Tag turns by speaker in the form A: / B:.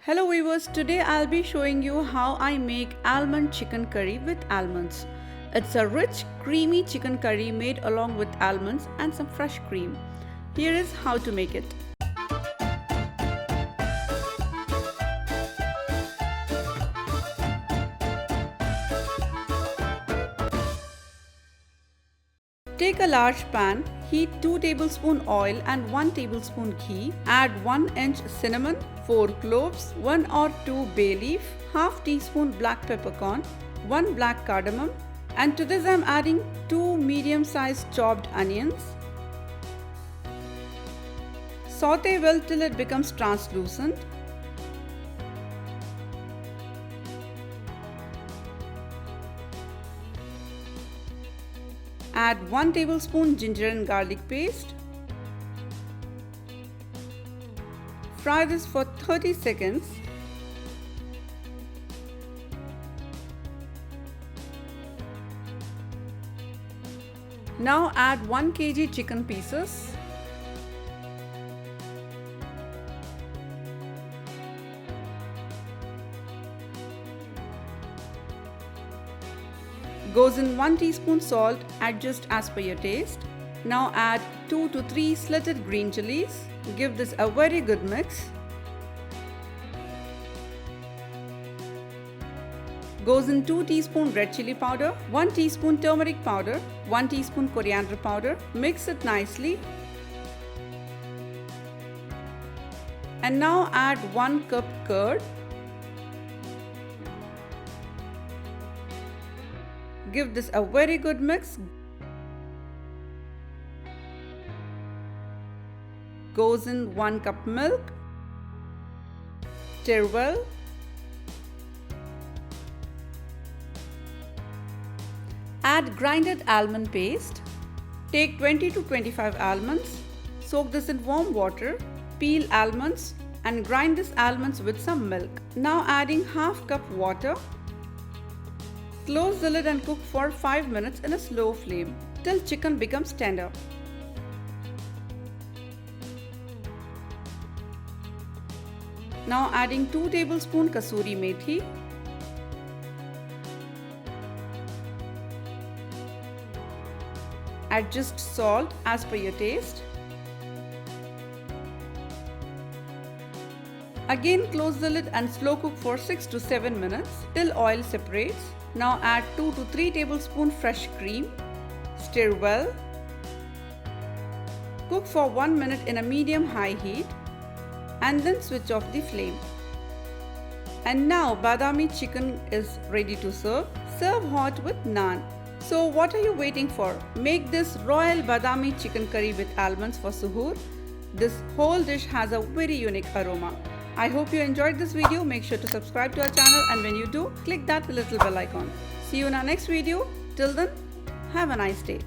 A: Hello viewers, today I'll be showing you how I make almond chicken curry with almonds. It's a rich, creamy chicken curry made along with almonds and some fresh cream. Here is how to make it. Take a large pan, heat 2 tablespoons oil and 1 tablespoon ghee. Add 1 inch cinnamon, 4 cloves, 1 or 2 bay leaf, half teaspoon black peppercorn, 1 black cardamom, and to this I am adding 2 medium-sized chopped onions. Saute well till it becomes translucent. Add 1 tablespoon ginger and garlic paste. Fry this for 30 seconds. Now add 1 kg chicken pieces. Goes in 1 teaspoon salt, adjust as per your taste. Now add 2 to 3 slitted green chillies. Give this a very good mix. Goes in 2 teaspoon red chilli powder, 1 teaspoon turmeric powder, 1 teaspoon coriander powder. Mix it nicely. And now add 1 cup curd. Give this a very good mix. Goes in 1 cup milk. Stir well. Add grinded almond paste. Take 20 to 25 almonds. Soak this in warm water. Peel almonds and grind these almonds with some milk. Now adding half cup water. Close the lid and cook for 5 minutes in a slow flame till chicken becomes tender. Now adding 2 tablespoons Kasuri methi. Adjust salt as per your taste. Again close the lid and slow cook for 6 to 7 minutes till oil separates. Now add 2 to 3 tablespoons fresh cream. Stir well. Cook for 1 minute in a medium-high heat and then switch off the flame. And now Badami chicken is ready to serve. Serve hot with naan. So what are you waiting for? Make this royal Badami chicken curry with almonds for suhur. This whole dish has a very unique aroma. I hope you enjoyed this video. Make sure to subscribe to our channel, and when you do, click that little bell icon. See you in our next video. Till then, have a nice day.